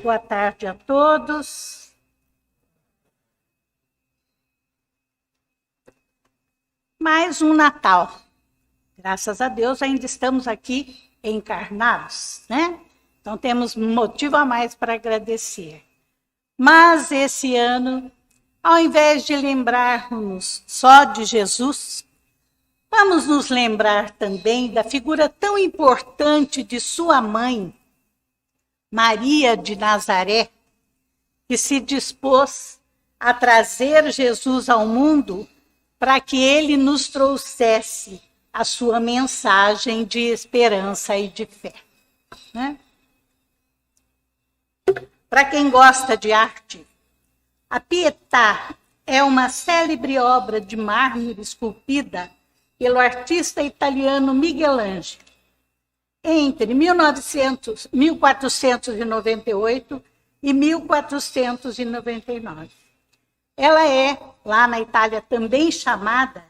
Boa tarde a todos. Mais um Natal. Graças a Deus ainda estamos aqui encarnados, né? Então temos motivo a mais para agradecer. Mas esse ano, ao invés de lembrarmos só de Jesus, vamos nos lembrar também da figura tão importante de sua mãe, Maria de Nazaré, que se dispôs a trazer Jesus ao mundo para que ele nos trouxesse a sua mensagem de esperança e de fé, né? Para quem gosta de arte, a Pietà é uma célebre obra de mármore esculpida pelo artista italiano Michelangelo, entre 1498 e 1499. Ela é, lá na Itália, também chamada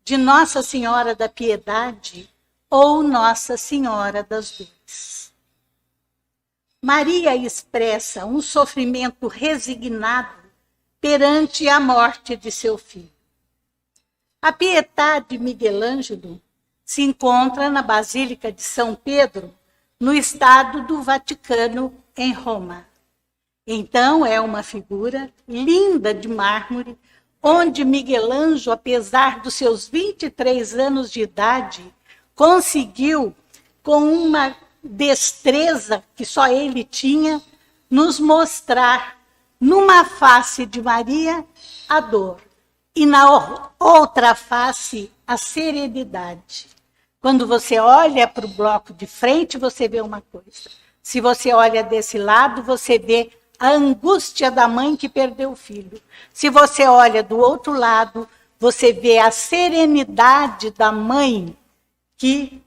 de Nossa Senhora da Piedade ou Nossa Senhora das Dores. Maria expressa um sofrimento resignado perante a morte de seu filho. A Pietà de Michelangelo se encontra na Basílica de São Pedro, no estado do Vaticano, em Roma. Então, é uma figura linda de mármore, onde Michelangelo, apesar dos seus 23 anos de idade, conseguiu, com uma destreza que só ele tinha, nos mostrar, numa face de Maria, a dor, e na outra face, a serenidade. Quando você olha para o bloco de frente, você vê uma coisa. Se você olha desse lado, você vê a angústia da mãe que perdeu o filho. Se você olha do outro lado, você vê a serenidade da mãe que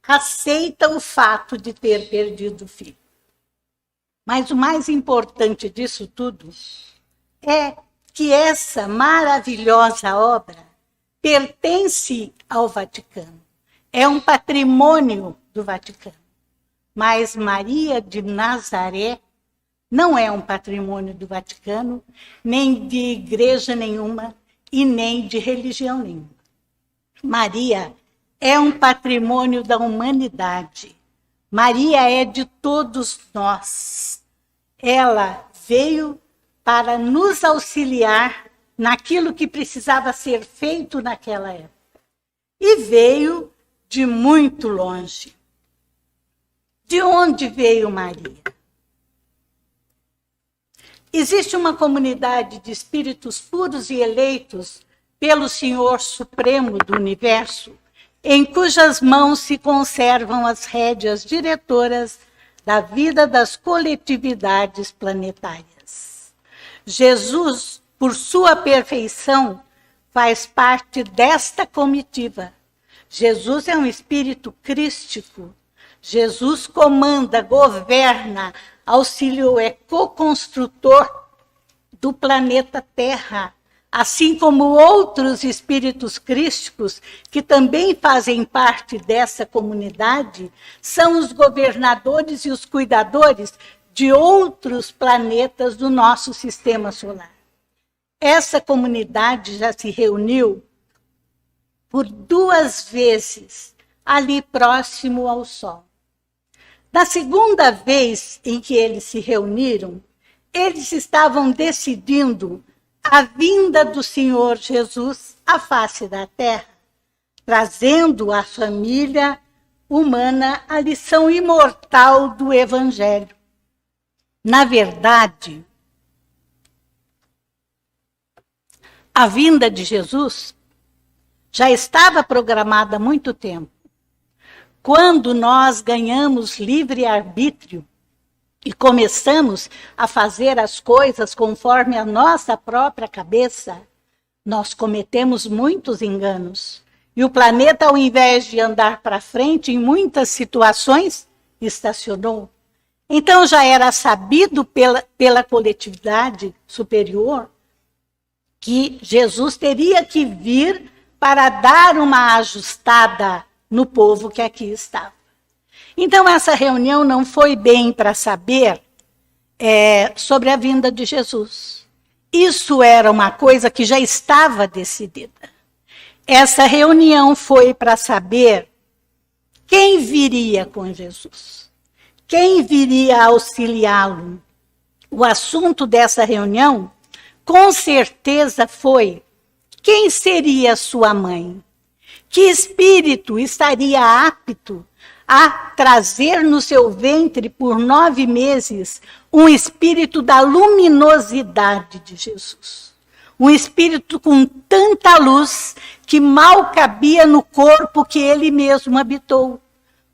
aceita o fato de ter perdido o filho. Mas o mais importante disso tudo é que essa maravilhosa obra pertence ao Vaticano. É um patrimônio do Vaticano. Mas Maria de Nazaré não é um patrimônio do Vaticano, nem de igreja nenhuma e nem de religião nenhuma. Maria é um patrimônio da humanidade. Maria é de todos nós. Ela veio para nos auxiliar naquilo que precisava ser feito naquela época. E veio de muito longe. De onde veio Maria? Existe uma comunidade de espíritos puros e eleitos pelo Senhor Supremo do Universo, em cujas mãos se conservam as rédeas diretoras da vida das coletividades planetárias. Jesus, por sua perfeição, faz parte desta comitiva. Jesus é um espírito crístico. Jesus comanda, governa, auxílio é co-construtor do planeta Terra, assim como outros espíritos crísticos que também fazem parte dessa comunidade, são os governadores e os cuidadores de outros planetas do nosso sistema solar. Essa comunidade já se reuniu por 2 vezes ali próximo ao Sol. Na segunda vez em que eles se reuniram, eles estavam decidindo a vinda do Senhor Jesus à face da Terra, trazendo à família humana a lição imortal do Evangelho. Na verdade, a vinda de Jesus já estava programada há muito tempo. Quando nós ganhamos livre-arbítrio e começamos a fazer as coisas conforme a nossa própria cabeça, nós cometemos muitos enganos. E o planeta, ao invés de andar para frente, em muitas situações, estacionou. Então já era sabido pela coletividade superior que Jesus teria que vir para dar uma ajustada no povo que aqui estava. Então essa reunião não foi bem para saber sobre a vinda de Jesus. Isso era uma coisa que já estava decidida. Essa reunião foi para saber quem viria com Jesus, quem viria auxiliá-lo. O assunto dessa reunião, com certeza, foi quem seria sua mãe, que espírito estaria apto a trazer no seu ventre por 9 meses um espírito da luminosidade de Jesus. Um espírito com tanta luz que mal cabia no corpo que ele mesmo habitou.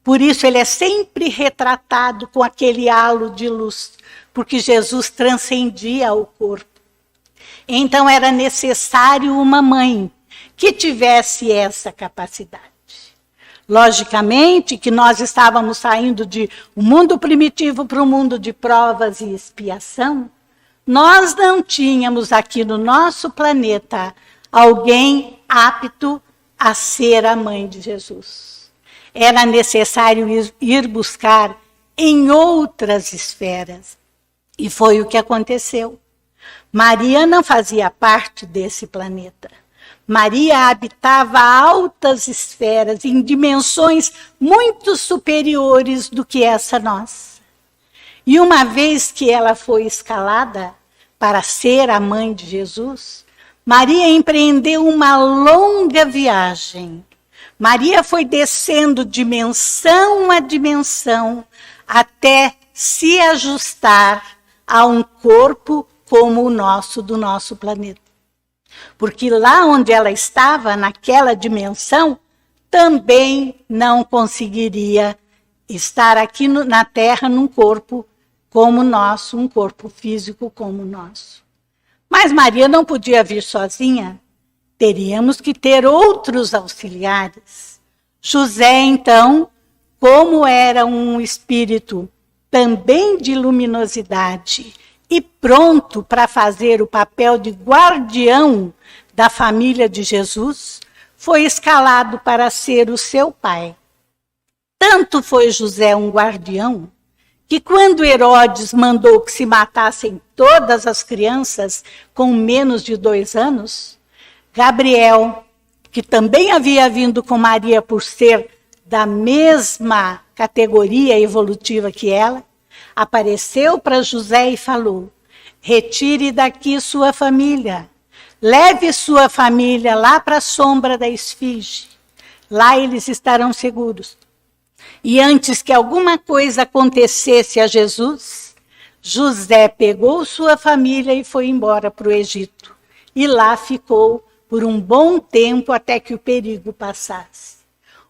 Por isso ele é sempre retratado com aquele halo de luz, porque Jesus transcendia o corpo. Então era necessário uma mãe que tivesse essa capacidade. Logicamente que nós estávamos saindo de um mundo primitivo para um mundo de provas e expiação. Nós não tínhamos aqui no nosso planeta alguém apto a ser a mãe de Jesus. Era necessário ir buscar em outras esferas. E foi o que aconteceu. Maria não fazia parte desse planeta. Maria habitava altas esferas, em dimensões muito superiores do que essa nossa. E uma vez que ela foi escalada para ser a mãe de Jesus, Maria empreendeu uma longa viagem. Maria foi descendo dimensão a dimensão até se ajustar a um corpo como o nosso, do nosso planeta. Porque lá onde ela estava, naquela dimensão, também não conseguiria estar aqui na Terra num corpo como o nosso, um corpo físico como o nosso. Mas Maria não podia vir sozinha, teríamos que ter outros auxiliares. José, então, como era um espírito também de luminosidade e pronto para fazer o papel de guardião da família de Jesus, foi escalado para ser o seu pai. Tanto foi José um guardião, que quando Herodes mandou que se matassem todas as crianças com menos de 2 anos, Gabriel, que também havia vindo com Maria por ser da mesma categoria evolutiva que ela, apareceu para José e falou: retire daqui sua família, leve sua família lá para a sombra da esfinge, lá eles estarão seguros. E antes que alguma coisa acontecesse a Jesus, José pegou sua família e foi embora para o Egito. E lá ficou por um bom tempo até que o perigo passasse.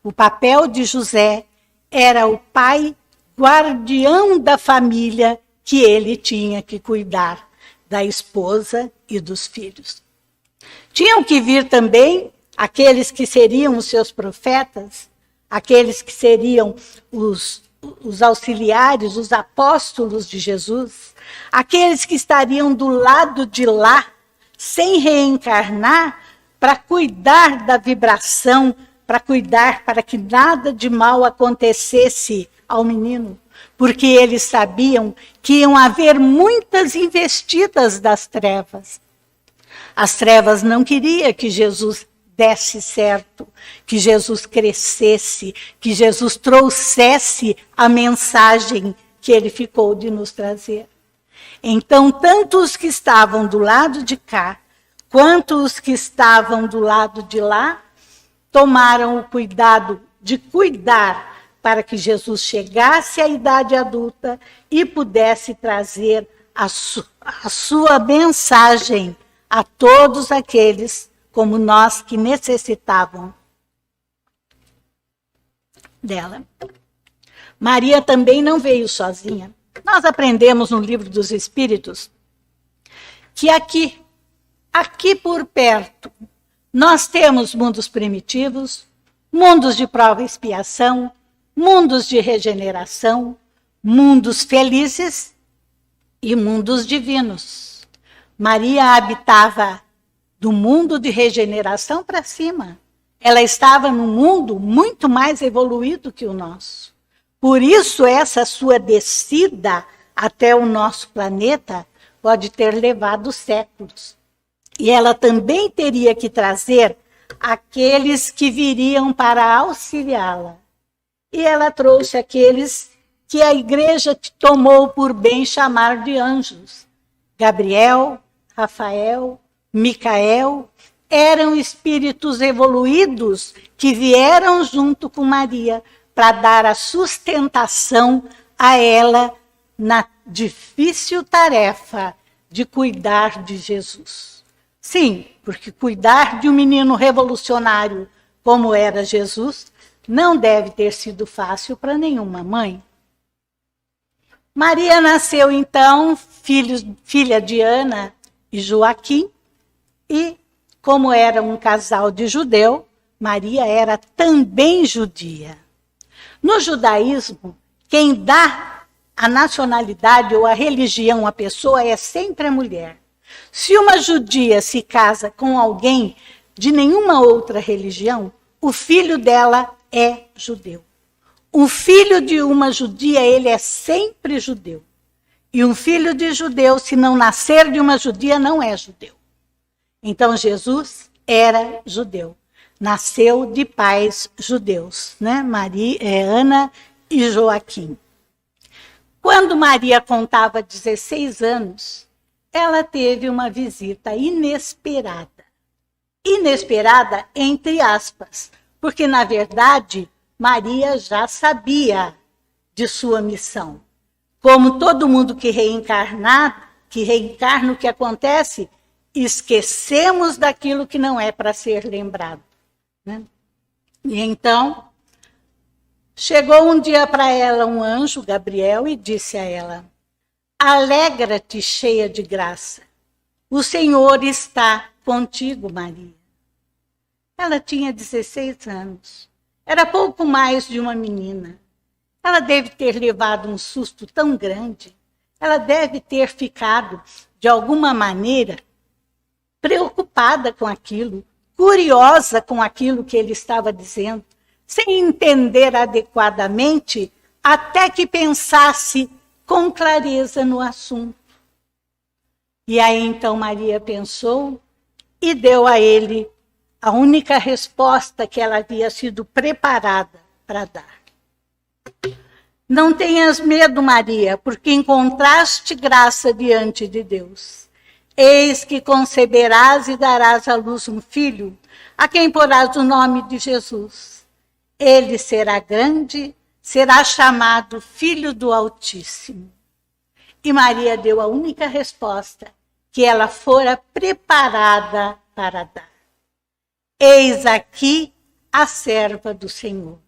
O papel de José era o pai guardião da família que ele tinha que cuidar, da esposa e dos filhos. Tinham que vir também aqueles que seriam os seus profetas, aqueles que seriam os auxiliares, os apóstolos de Jesus, aqueles que estariam do lado de lá, sem reencarnar, para cuidar da vibração, para cuidar para que nada de mal acontecesse ao menino, porque eles sabiam que iam haver muitas investidas das trevas. As trevas não queriam que Jesus desse certo, que Jesus crescesse, que Jesus trouxesse a mensagem que ele ficou de nos trazer. Então, tanto os que estavam do lado de cá, quanto os que estavam do lado de lá, tomaram o cuidado de cuidar para que Jesus chegasse à idade adulta e pudesse trazer a sua mensagem a todos aqueles como nós que necessitavam dela. Maria também não veio sozinha. Nós aprendemos no Livro dos Espíritos que aqui por perto, nós temos mundos primitivos, mundos de prova e expiação, mundos de regeneração, mundos felizes e mundos divinos. Maria habitava do mundo de regeneração para cima. Ela estava num mundo muito mais evoluído que o nosso. Por isso, essa sua descida até o nosso planeta pode ter levado séculos. E ela também teria que trazer aqueles que viriam para auxiliá-la. E ela trouxe aqueles que a igreja tomou por bem chamar de anjos. Gabriel, Rafael, Micael, eram espíritos evoluídos que vieram junto com Maria para dar a sustentação a ela na difícil tarefa de cuidar de Jesus. Sim, porque cuidar de um menino revolucionário como era Jesus não deve ter sido fácil para nenhuma mãe. Maria nasceu, então, filha de Ana e Joaquim, e, como era um casal de judeu, Maria era também judia. No judaísmo, quem dá a nacionalidade ou a religião à pessoa é sempre a mulher. Se uma judia se casa com alguém de nenhuma outra religião, o filho dela é judeu. Um filho de uma judia, ele é sempre judeu. E um filho de judeu, se não nascer de uma judia, não é judeu. Então, Jesus era judeu. Nasceu de pais judeus, né? Ana e Joaquim. Quando Maria contava 16 anos, ela teve uma visita inesperada. Inesperada, entre aspas, porque, na verdade, Maria já sabia de sua missão. Como todo mundo que reencarna, o que acontece, esquecemos daquilo que não é para ser lembrado. Né? E então, chegou um dia para ela um anjo, Gabriel, e disse a ela: alegra-te, cheia de graça. O Senhor está contigo, Maria. Ela tinha 16 anos. Era pouco mais de uma menina. Ela deve ter levado um susto tão grande. Ela deve ter ficado, de alguma maneira, preocupada com aquilo, curiosa com aquilo que ele estava dizendo, sem entender adequadamente, até que pensasse com clareza no assunto. E aí então Maria pensou e deu a ele a única resposta que ela havia sido preparada para dar. Não tenhas medo, Maria, porque encontraste graça diante de Deus. Eis que conceberás e darás à luz um filho, a quem porás o nome de Jesus. Ele será grande, será chamado Filho do Altíssimo. E Maria deu a única resposta que ela fora preparada para dar. Eis aqui a serva do Senhor.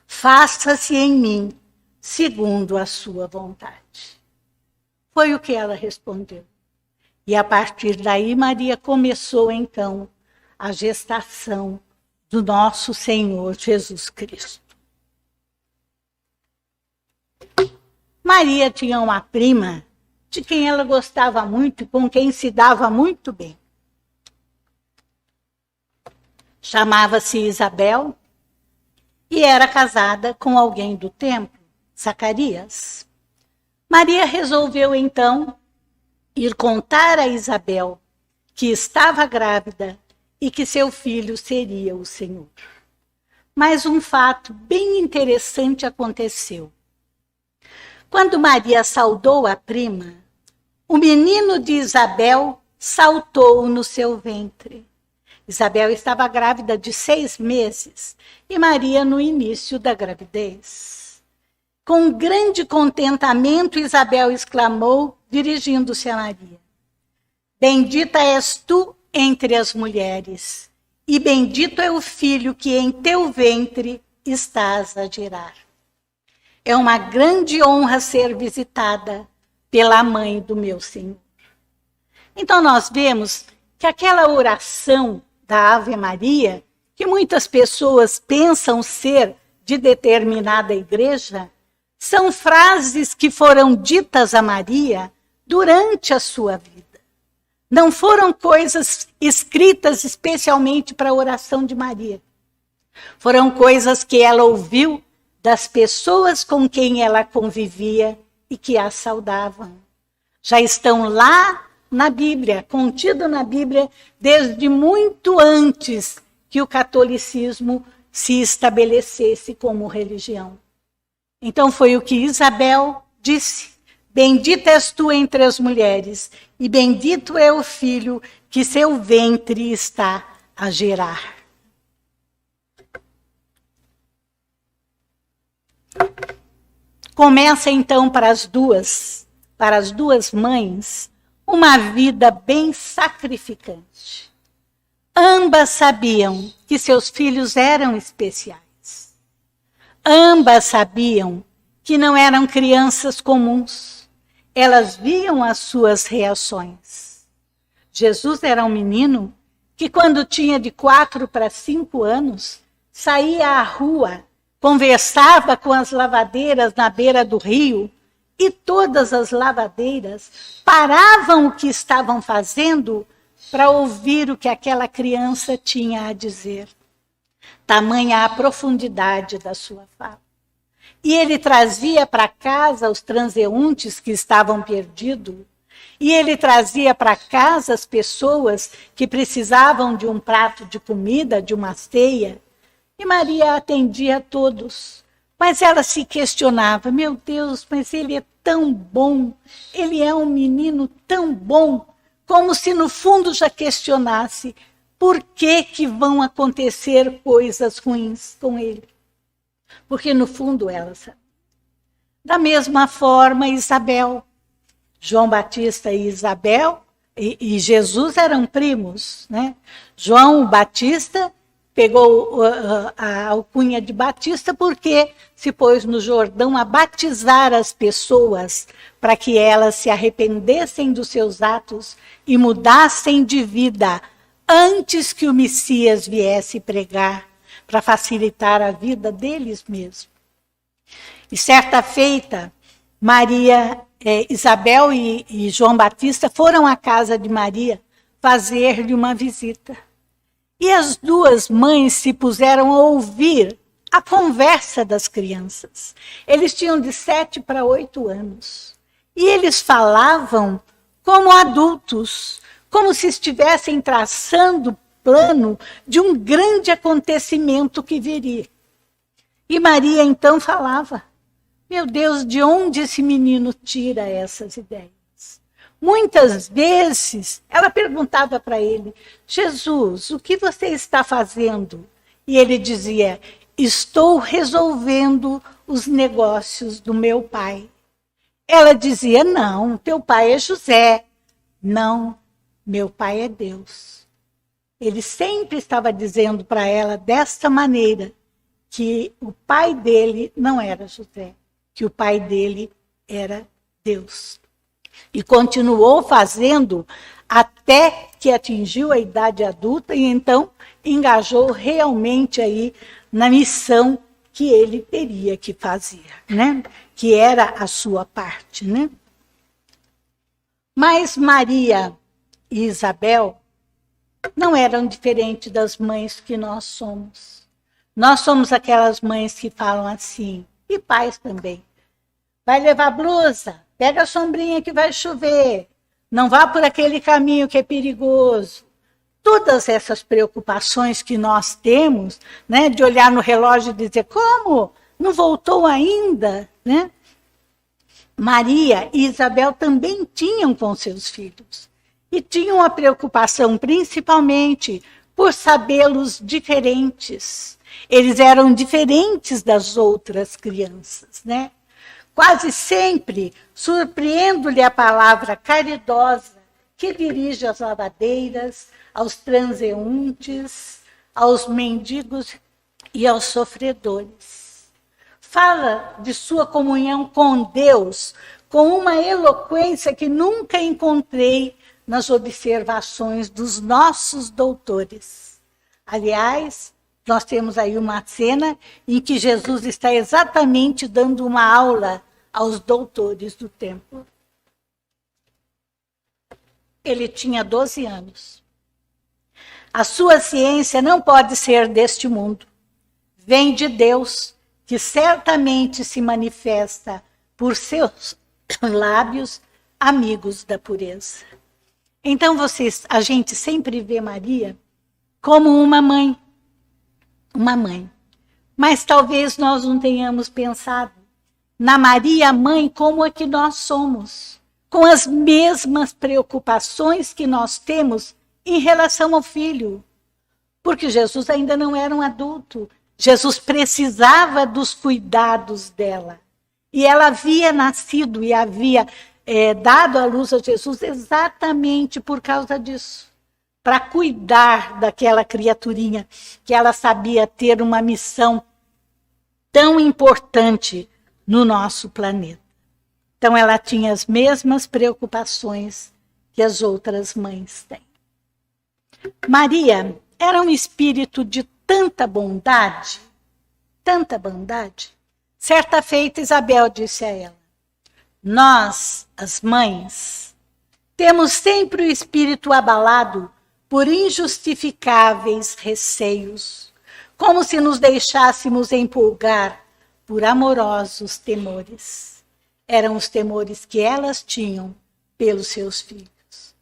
Faça-se em mim segundo a sua vontade. Foi o que ela respondeu. E a partir daí Maria começou então a gestação do nosso Senhor Jesus Cristo. Maria tinha uma prima de quem ela gostava muito e com quem se dava muito bem. Chamava-se Isabel e era casada com alguém do templo, Zacarias. Maria resolveu então ir contar a Isabel que estava grávida e que seu filho seria o Senhor. Mas um fato bem interessante aconteceu. Quando Maria saudou a prima, o menino de Isabel saltou no seu ventre. Isabel estava grávida de 6 meses e Maria no início da gravidez. Com grande contentamento, Isabel exclamou, dirigindo-se a Maria: bendita és tu entre as mulheres, e bendito é o filho que em teu ventre estás a gerar. É uma grande honra ser visitada pela mãe do meu Senhor. Então nós vemos que aquela oração da Ave Maria, que muitas pessoas pensam ser de determinada igreja, são frases que foram ditas a Maria durante a sua vida. Não foram coisas escritas especialmente para a oração de Maria. Foram coisas que ela ouviu das pessoas com quem ela convivia e que a saudavam. Já estão lá na Bíblia, contido na Bíblia, desde muito antes que o catolicismo se estabelecesse como religião. Então foi o que Isabel disse: bendita és tu entre as mulheres, e bendito é o filho que seu ventre está a gerar. Começa então para as duas mães, uma vida bem sacrificante. Ambas sabiam que seus filhos eram especiais. Ambas sabiam que não eram crianças comuns. Elas viam as suas reações. Jesus era um menino que, quando tinha de 4 para 5 anos, saía à rua, conversava com as lavadeiras na beira do rio, e todas as lavadeiras paravam o que estavam fazendo para ouvir o que aquela criança tinha a dizer. Tamanha a profundidade da sua fala. E ele trazia para casa os transeuntes que estavam perdidos, e ele trazia para casa as pessoas que precisavam de um prato de comida, de uma ceia, e Maria atendia a todos. Mas ela se questionava: meu Deus, mas ele é tão bom, ele é um menino tão bom, como se no fundo já questionasse por que vão acontecer coisas ruins com ele. Porque no fundo ela sabe. Da mesma forma, Isabel, João Batista e Isabel e Jesus eram primos, né? João Batista pegou a alcunha de Batista porque se pôs no Jordão a batizar as pessoas para que elas se arrependessem dos seus atos e mudassem de vida antes que o Messias viesse pregar, para facilitar a vida deles mesmos. E certa feita, Isabel e João Batista foram à casa de Maria fazer-lhe uma visita. E as duas mães se puseram a ouvir a conversa das crianças. Eles tinham de 7 para 8 anos. E eles falavam como adultos, como se estivessem traçando plano de um grande acontecimento que viria. E Maria então falava: meu Deus, de onde esse menino tira essas ideias? Muitas vezes ela perguntava para ele: Jesus, o que você está fazendo? E ele dizia: estou resolvendo os negócios do meu pai. Ela dizia: não, teu pai é José. Não, meu pai é Deus. Ele sempre estava dizendo para ela desta maneira que o pai dele não era José, que o pai dele era Deus. E continuou fazendo até que atingiu a idade adulta e então engajou realmente aí na missão que ele teria que fazer, né? Que era a sua parte, né? Mas Maria e Isabel não eram diferentes das mães que nós somos. Nós somos aquelas mães que falam assim, e pais também. Vai levar blusa? Pega a sombrinha que vai chover. Não vá por aquele caminho que é perigoso. Todas essas preocupações que nós temos, né, de olhar no relógio e dizer: como? Não voltou ainda? Né? Maria e Isabel também tinham com seus filhos. E tinham a preocupação principalmente por sabê-los diferentes. Eles eram diferentes das outras crianças, né? Quase sempre surpreendo-lhe a palavra caridosa que dirige às lavadeiras, aos transeuntes, aos mendigos e aos sofredores. Fala de sua comunhão com Deus com uma eloquência que nunca encontrei nas observações dos nossos doutores. Aliás, nós temos aí uma cena em que Jesus está exatamente dando uma aula aos doutores do templo. Ele tinha 12 anos. A sua ciência não pode ser deste mundo. Vem de Deus, que certamente se manifesta por seus lábios amigos da pureza. Então a gente sempre vê Maria como uma mãe. Uma mãe. Mas talvez nós não tenhamos pensado na Maria mãe como a que nós somos, com as mesmas preocupações que nós temos em relação ao filho. Porque Jesus ainda não era um adulto. Jesus precisava dos cuidados dela. E ela havia nascido e havia dado à luz a Jesus exatamente por causa disso. Para cuidar daquela criaturinha que ela sabia ter uma missão tão importante no nosso planeta. Então ela tinha as mesmas preocupações que as outras mães têm. Maria era um espírito de tanta bondade. Certa feita, Isabel disse a ela: nós, as mães, temos sempre o espírito abalado por injustificáveis receios, como se nos deixássemos empolgar por amorosos temores. Eram os temores que elas tinham pelos seus filhos.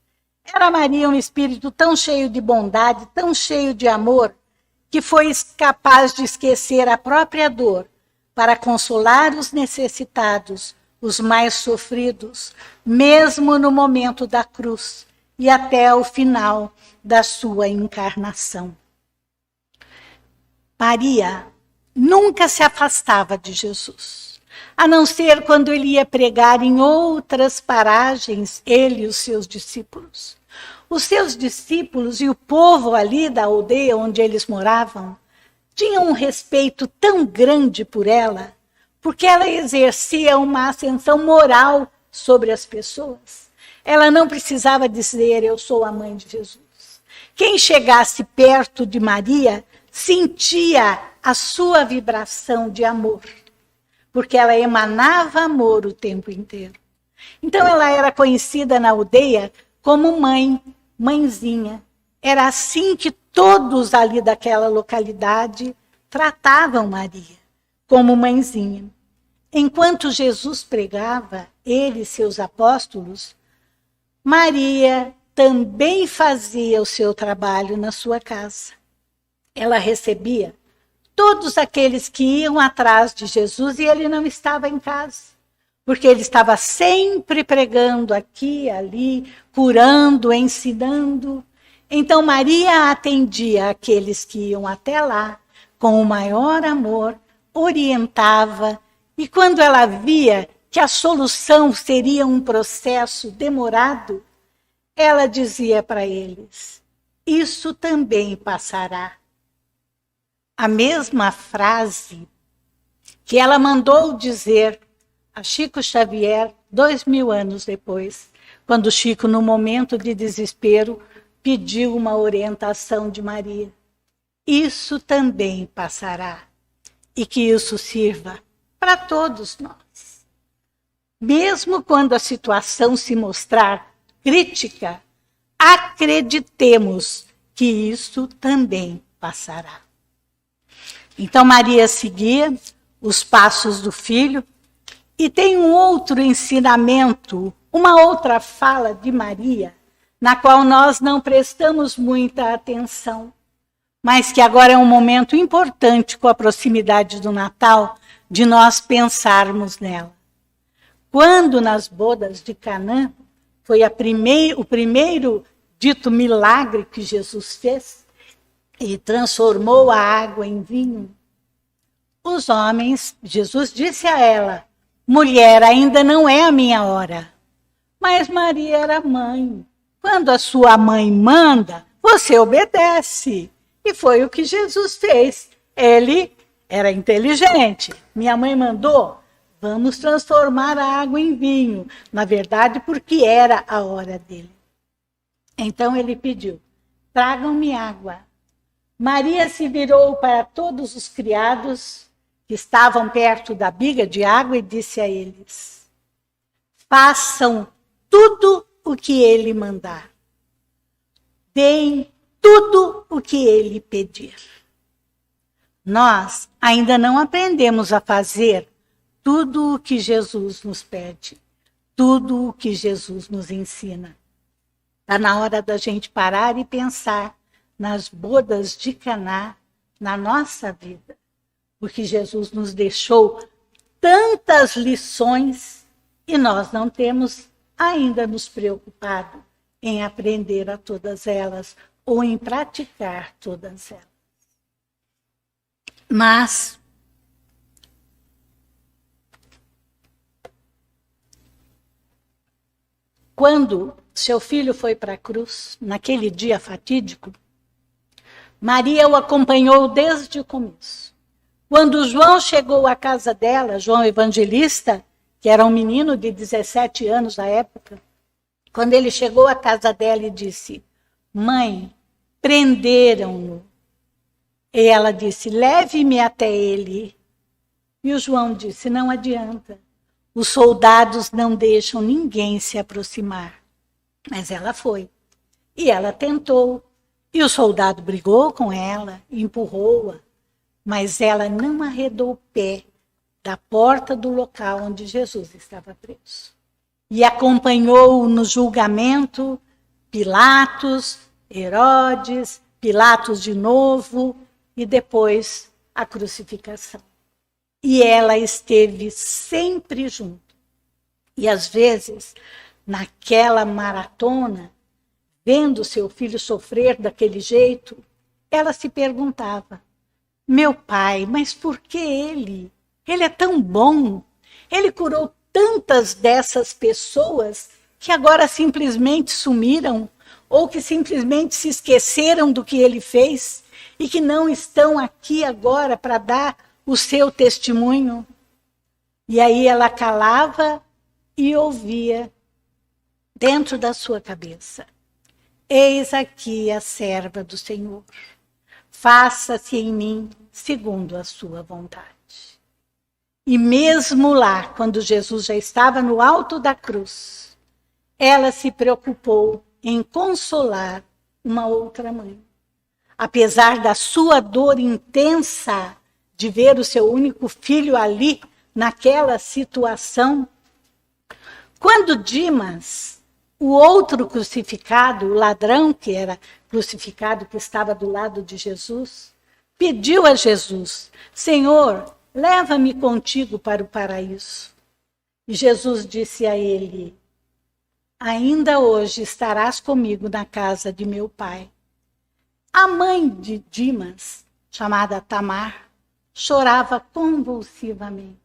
Era Maria um espírito tão cheio de bondade, tão cheio de amor, que foi capaz de esquecer a própria dor para consolar os necessitados, os mais sofridos, mesmo no momento da cruz e até o final da sua encarnação. Maria nunca se afastava de Jesus, a não ser quando ele ia pregar em outras paragens, ele e os seus discípulos. Os seus discípulos e o povo ali da aldeia onde eles moravam tinham um respeito tão grande por ela, porque ela exercia uma ascensão moral sobre as pessoas. Ela não precisava dizer: eu sou a mãe de Jesus. Quem chegasse perto de Maria sentia a sua vibração de amor, porque ela emanava amor o tempo inteiro. Então ela era conhecida na aldeia como mãezinha. Era assim que todos ali daquela localidade tratavam Maria, como mãezinha. Enquanto Jesus pregava, ele e seus apóstolos, Maria também fazia o seu trabalho na sua casa. Ela recebia todos aqueles que iam atrás de Jesus e ele não estava em casa, porque ele estava sempre pregando aqui e ali, curando, ensinando. Então Maria atendia aqueles que iam até lá com o maior amor, orientava, e quando ela via que a solução seria um processo demorado, ela dizia para eles: isso também passará. A mesma frase que ela mandou dizer a Chico Xavier 2000 anos depois, quando Chico, no momento de desespero, pediu uma orientação de Maria. Isso também passará. E que isso sirva para todos nós. Mesmo quando a situação se mostrar crítica, acreditemos que isso também passará. Então Maria seguia os passos do filho, e tem um outro ensinamento, uma outra fala de Maria, na qual nós não prestamos muita atenção, mas que agora é um momento importante, com a proximidade do Natal, de nós pensarmos nela. Quando nas bodas de Canaã, foi o primeiro dito milagre que Jesus fez, e transformou a água em vinho, os homens, Jesus disse a ela: mulher, ainda não é a minha hora. Mas Maria era mãe. Quando a sua mãe manda, você obedece. E foi o que Jesus fez. Ele era inteligente. Minha mãe mandou, vamos transformar a água em vinho. Na verdade, porque era a hora dele. Então ele pediu: tragam-me água. Maria se virou para todos os criados que estavam perto da biga de água e disse a eles: façam tudo o que ele mandar. Deem tudo o que ele pedir. Nós ainda não aprendemos a fazer tudo o que Jesus nos pede. tudo o que Jesus nos ensina. Está na hora da gente parar e pensar nas bodas de Caná na nossa vida, porque Jesus nos deixou tantas lições e nós não temos ainda nos preocupado em aprender a todas elas ou em praticar todas elas. Mas quando seu filho foi para a cruz, naquele dia fatídico, Maria o acompanhou desde o começo. Quando João chegou à casa dela, João Evangelista, que era um menino de 17 anos na época, quando ele chegou à casa dela e disse: mãe, prenderam-no. E ela disse: leve-me até ele. E o João disse: não adianta. Os soldados não deixam ninguém se aproximar. Mas ela foi. E ela tentou. E o soldado brigou com ela, empurrou-a. Mas ela não arredou o pé da porta do local onde Jesus estava preso. E acompanhou no julgamento Pilatos, Herodes, Pilatos de novo, e depois a crucificação. E ela esteve sempre junto. E às vezes, naquela maratona, vendo seu filho sofrer daquele jeito, ela se perguntava: meu pai, mas por que ele? Ele é tão bom. Ele curou tantas dessas pessoas que agora simplesmente sumiram ou que simplesmente se esqueceram do que ele fez e que não estão aqui agora para dar o seu testemunho. E aí ela calava e ouvia dentro da sua cabeça: eis aqui a serva do Senhor. Faça-se em mim segundo a sua vontade. E mesmo lá, quando Jesus já estava no alto da cruz, ela se preocupou em consolar uma outra mãe. Apesar da sua dor intensa de ver o seu único filho ali, naquela situação, quando Dimas, o outro crucificado, o ladrão que era crucificado, que estava do lado de Jesus, pediu a Jesus: Senhor, leva-me contigo para o paraíso. E Jesus disse a ele: ainda hoje estarás comigo na casa de meu pai. A mãe de Dimas, chamada Tamar, chorava convulsivamente.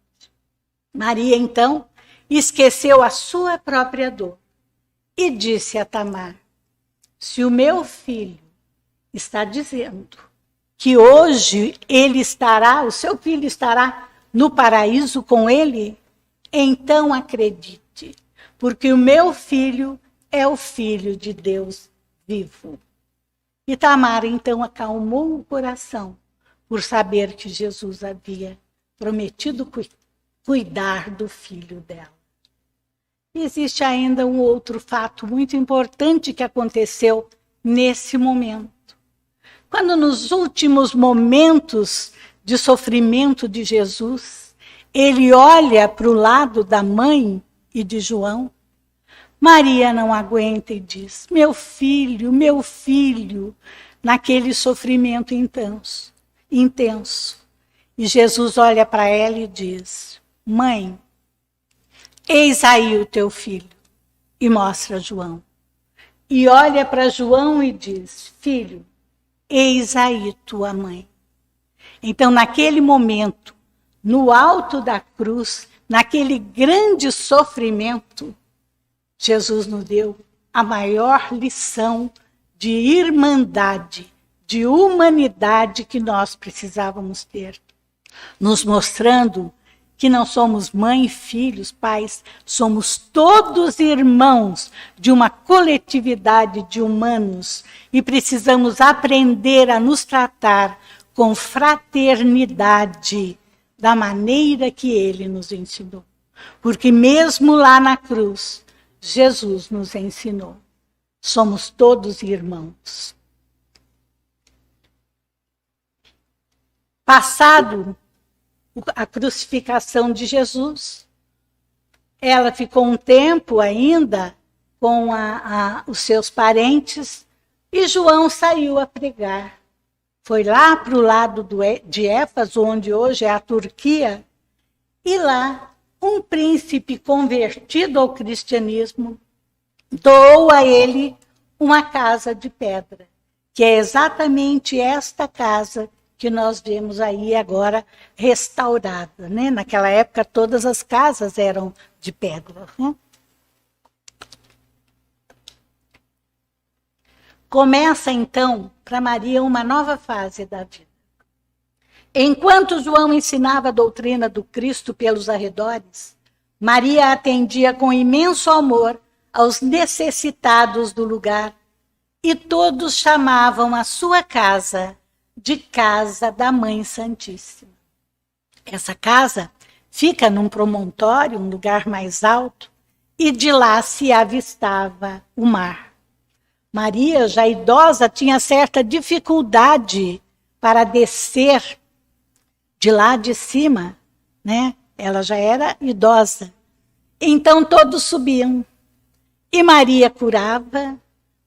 Maria, então, esqueceu a sua própria dor e disse a Tamar: se o meu filho está dizendo que hoje o seu filho estará no paraíso com ele, então acredite, porque o meu filho é o filho de Deus vivo. E Tamar então acalmou o coração por saber que Jesus havia prometido cuidar do filho dela. Existe ainda um outro fato muito importante que aconteceu nesse momento. Quando nos últimos momentos de sofrimento de Jesus, ele olha para o lado da mãe e de João, Maria não aguenta e diz: meu filho, naquele sofrimento intenso. E Jesus olha para ela e diz: mãe, eis aí o teu filho. E mostra João. E olha para João e diz: filho, eis aí tua mãe. Então, naquele momento, no alto da cruz, naquele grande sofrimento, Jesus nos deu a maior lição de irmandade, de humanidade que nós precisávamos ter, nos mostrando que não somos mãe, filhos, pais, somos todos irmãos de uma coletividade de humanos e precisamos aprender a nos tratar com fraternidade, da maneira que ele nos ensinou. Porque mesmo lá na cruz, Jesus nos ensinou. Somos todos irmãos. Passado a crucificação de Jesus, ela ficou um tempo ainda com os seus parentes, e João saiu a pregar. Foi lá para o lado de Éfeso, onde hoje é a Turquia, e lá um príncipe convertido ao cristianismo doou a ele uma casa de pedra, que é exatamente esta casa que nós vemos aí agora restaurada, né? Naquela época todas as casas eram de pedra, né? Começa então para Maria uma nova fase da vida. Enquanto João ensinava a doutrina do Cristo pelos arredores, Maria atendia com imenso amor aos necessitados do lugar, e todos chamavam a sua casa de Casa da Mãe Santíssima. Essa casa fica num promontório, um lugar mais alto, e de lá se avistava o mar. Maria, já idosa, tinha certa dificuldade para descer de lá de cima, né? Ela já era idosa. Então todos subiam. E Maria curava,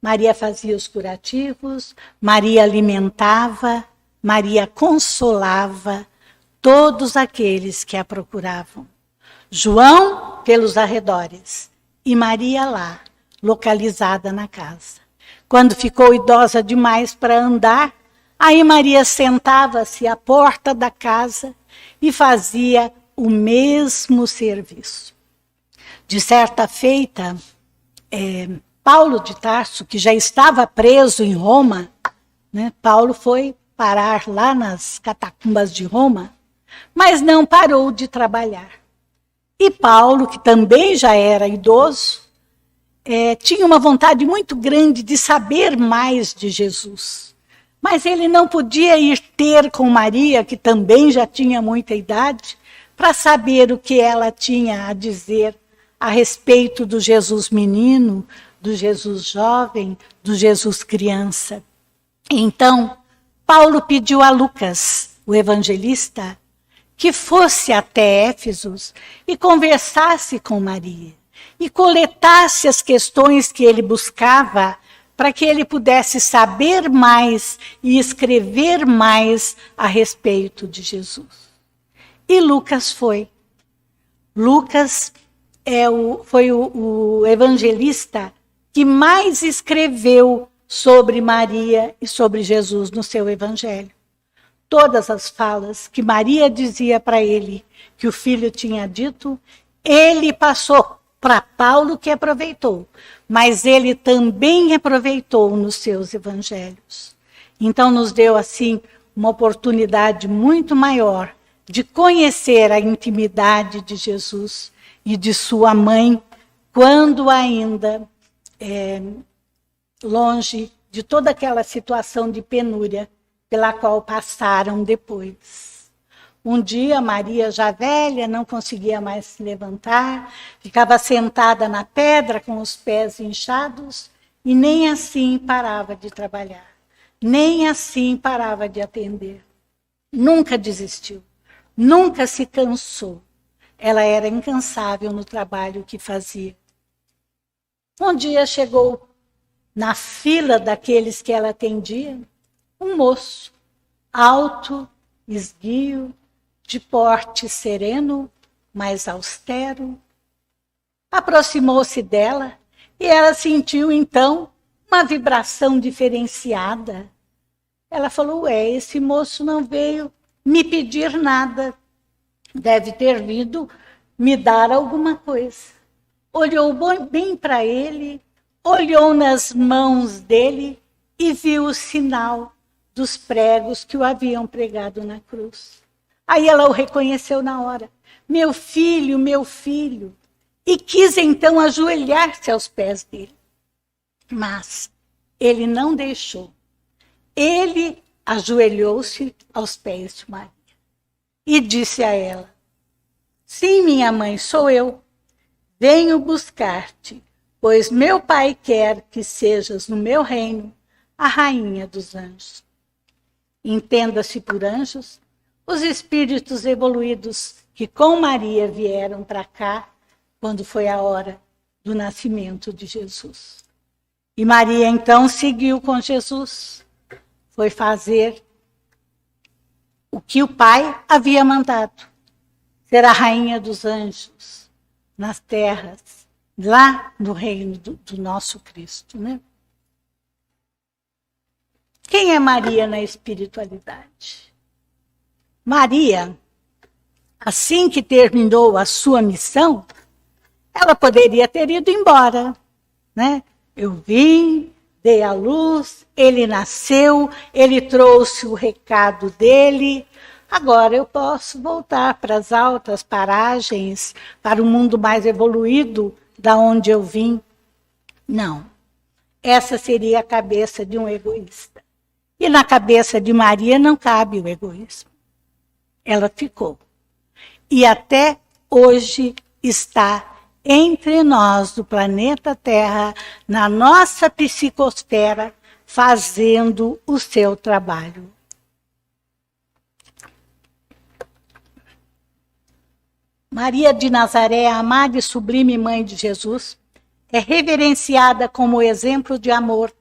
Maria fazia os curativos, Maria alimentava, Maria consolava todos aqueles que a procuravam. João pelos arredores e Maria lá, localizada na casa. Quando ficou idosa demais para andar, aí Maria sentava-se à porta da casa e fazia o mesmo serviço. De certa feita, Paulo de Tarso, que já estava preso em Roma, né? Paulo foi parar lá nas catacumbas de Roma, mas não parou de trabalhar. E Paulo, que também já era idoso, tinha uma vontade muito grande de saber mais de Jesus. Mas ele não podia ir ter com Maria, que também já tinha muita idade, para saber o que ela tinha a dizer a respeito do Jesus menino, do Jesus jovem, do Jesus criança. Então, Paulo pediu a Lucas, o evangelista, que fosse até Éfeso e conversasse com Maria, e coletasse as questões que ele buscava, para que ele pudesse saber mais e escrever mais a respeito de Jesus. E Lucas foi. Lucas foi o evangelista que mais escreveu sobre Maria e sobre Jesus no seu evangelho. Todas as falas que Maria dizia para ele, que o filho tinha dito, ele passou para Paulo, que aproveitou, mas ele também aproveitou nos seus evangelhos. Então nos deu assim uma oportunidade muito maior de conhecer a intimidade de Jesus e de sua mãe, quando ainda longe de toda aquela situação de penúria pela qual passaram depois. Um dia, Maria, já velha, não conseguia mais se levantar, ficava sentada na pedra com os pés inchados e nem assim parava de trabalhar, nem assim parava de atender. Nunca desistiu, nunca se cansou. Ela era incansável no trabalho que fazia. Um dia chegou na fila daqueles que ela atendia, um moço, alto, esguio, de porte sereno, mas austero. Aproximou-se dela e ela sentiu, então, uma vibração diferenciada. Ela falou, esse moço não veio me pedir nada, deve ter vindo me dar alguma coisa. Olhou bem para ele, olhou nas mãos dele e viu o sinal dos pregos que o haviam pregado na cruz. Aí ela o reconheceu na hora. Meu filho. E quis então ajoelhar-se aos pés dele. Mas ele não deixou. Ele ajoelhou-se aos pés de Maria. E disse a ela, sim, minha mãe, sou eu. Venho buscar-te, pois meu pai quer que sejas no meu reino a rainha dos anjos. Entenda-se por anjos os espíritos evoluídos que com Maria vieram para cá quando foi a hora do nascimento de Jesus. E Maria, então, seguiu com Jesus, foi fazer o que o Pai havia mandado, ser a rainha dos anjos nas terras, lá no reino do nosso Cristo, né? Quem é Maria na espiritualidade? Maria, assim que terminou a sua missão, ela poderia ter ido embora, né? Eu vim, dei a luz, ele nasceu, ele trouxe o recado dele, agora eu posso voltar para as altas paragens, para o mundo mais evoluído da onde eu vim. Não, essa seria a cabeça de um egoísta. E na cabeça de Maria não cabe o egoísmo. Ela ficou. E até hoje está entre nós do planeta Terra, na nossa psicosfera, fazendo o seu trabalho. Maria de Nazaré, a amada e sublime mãe de Jesus, é reverenciada como exemplo de amor,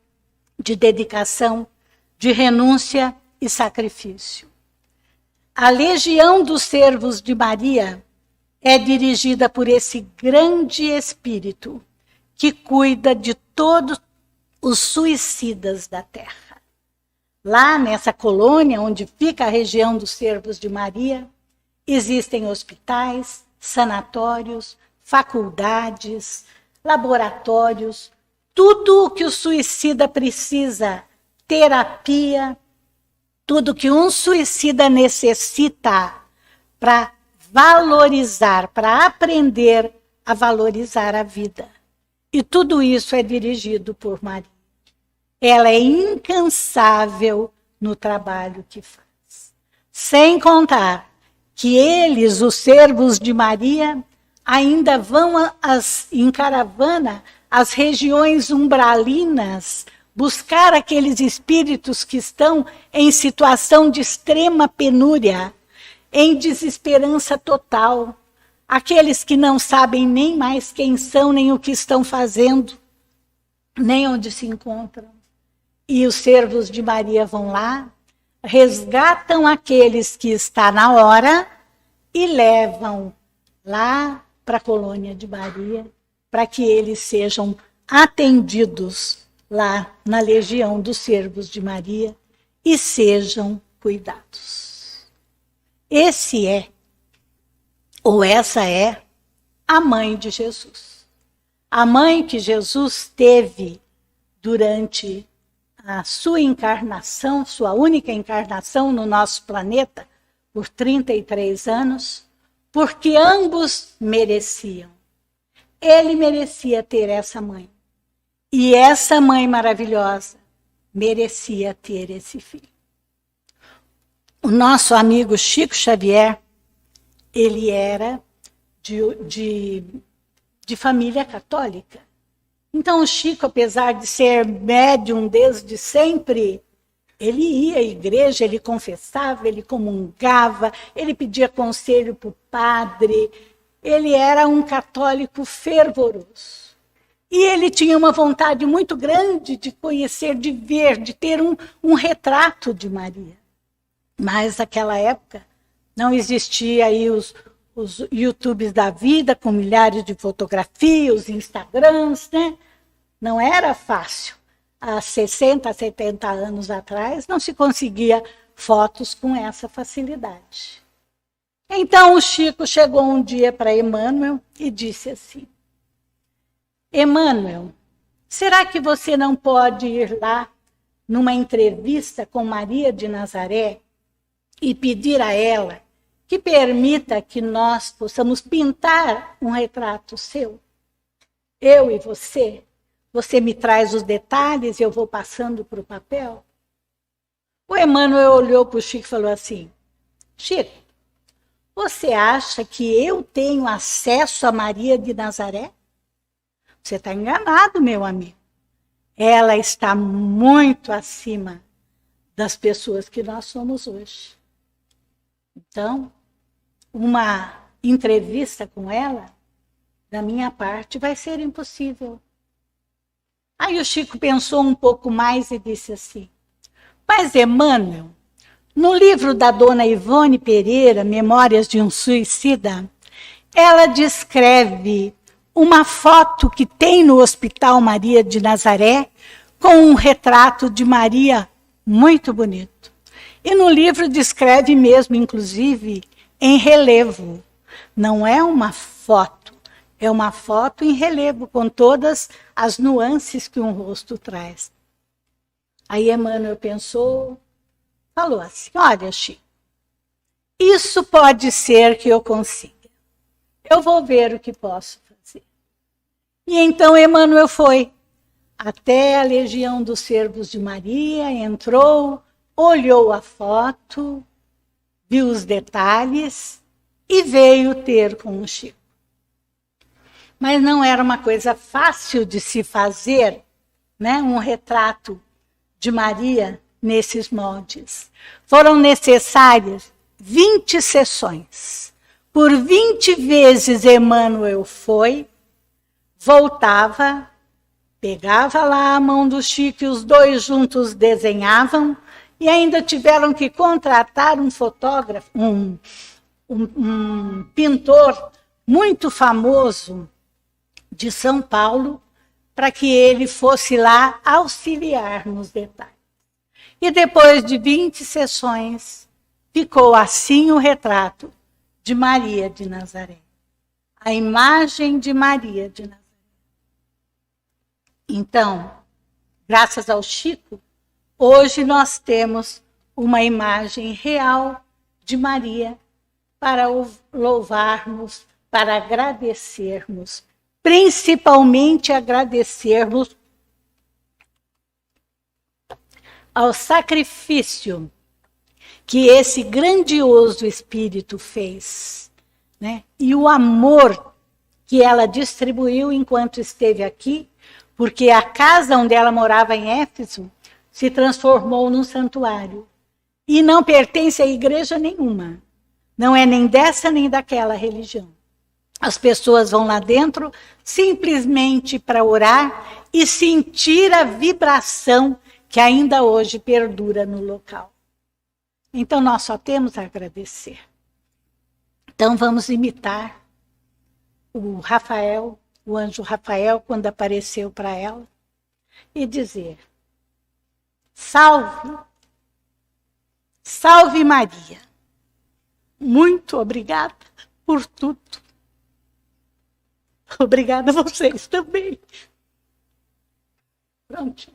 de dedicação, de renúncia e sacrifício. A legião dos servos de Maria é dirigida por esse grande espírito que cuida de todos os suicidas da terra. Lá nessa colônia onde fica a região dos servos de Maria, existem hospitais, sanatórios, faculdades, laboratórios, tudo o que o suicida precisa, terapia, tudo que um suicida necessita para valorizar, para aprender a valorizar a vida. E tudo isso é dirigido por Maria. Ela é incansável no trabalho que faz. Sem contar que eles, os servos de Maria, ainda vão em caravana às regiões umbralinas, buscar aqueles espíritos que estão em situação de extrema penúria, em desesperança total, aqueles que não sabem nem mais quem são, nem o que estão fazendo, nem onde se encontram. E os servos de Maria vão lá, resgatam aqueles que estão na hora e levam lá para a colônia de Maria, para que eles sejam atendidos lá na legião dos servos de Maria e sejam cuidados. Esse é, ou essa é, a mãe de Jesus. A mãe que Jesus teve durante a sua encarnação, sua única encarnação no nosso planeta, por 33 anos, porque ambos mereciam. Ele merecia ter essa mãe. E essa mãe maravilhosa merecia ter esse filho. O nosso amigo Chico Xavier, ele era de família católica. Então o Chico, apesar de ser médium desde sempre, ele ia à igreja, ele confessava, ele comungava, ele pedia conselho para o padre, ele era um católico fervoroso. E ele tinha uma vontade muito grande de conhecer, de ver, de ter um retrato de Maria. Mas naquela época não existia aí os YouTubes da vida com milhares de fotografias, os Instagrams, né? Não era fácil. Há 60, 70 anos atrás não se conseguia fotos com essa facilidade. Então o Chico chegou um dia para Emmanuel e disse assim: Emmanuel, será que você não pode ir lá numa entrevista com Maria de Nazaré e pedir a ela que permita que nós possamos pintar um retrato seu? Eu e você me traz os detalhes e eu vou passando para o papel? O Emmanuel olhou para o Chico e falou assim: Chico, você acha que eu tenho acesso a Maria de Nazaré? Você está enganado, meu amigo. Ela está muito acima das pessoas que nós somos hoje. Então, uma entrevista com ela Da minha parte vai ser impossível. Aí o Chico pensou um pouco mais e disse assim: mas Emmanuel, no livro da dona Ivone Pereira, Memórias de um Suicida, ela descreve uma foto que tem no Hospital Maria de Nazaré com um retrato de Maria muito bonito. E no livro descreve mesmo, inclusive, em relevo. Não é uma foto, é uma foto em relevo, com todas as nuances que um rosto traz. Aí Emmanuel pensou, falou assim: olha, Chico, isso pode ser que eu consiga. Eu vou ver o que posso fazer. E então Emmanuel foi até a Legião dos Servos de Maria, entrou, olhou a foto, viu os detalhes e veio ter com o Chico. Mas não era uma coisa fácil de se fazer, né, um retrato de Maria nesses moldes. Foram necessárias 20 sessões. Por 20 vezes Emmanuel foi, voltava, pegava lá a mão do Chico e os dois juntos desenhavam, e ainda tiveram que contratar um fotógrafo, um pintor muito famoso de São Paulo, para que ele fosse lá auxiliar nos detalhes. E depois de 20 sessões, ficou assim o retrato de Maria de Nazaré. A imagem de Maria de Nazaré. Então, graças ao Chico, hoje nós temos uma imagem real de Maria para louvarmos, para agradecermos, principalmente agradecermos ao sacrifício que esse grandioso Espírito fez, né? E o amor que ela distribuiu enquanto esteve aqui, porque a casa onde ela morava em Éfeso se transformou num santuário e não pertence a igreja nenhuma, não é nem dessa nem daquela religião. As pessoas vão lá dentro simplesmente para orar e sentir a vibração que ainda hoje perdura no local. Então, nós só temos a agradecer. Então, vamos imitar o Rafael, o anjo Rafael, quando apareceu para ela, e dizer: salve, salve Maria. Muito obrigada por tudo. Obrigada a vocês também. Pronto.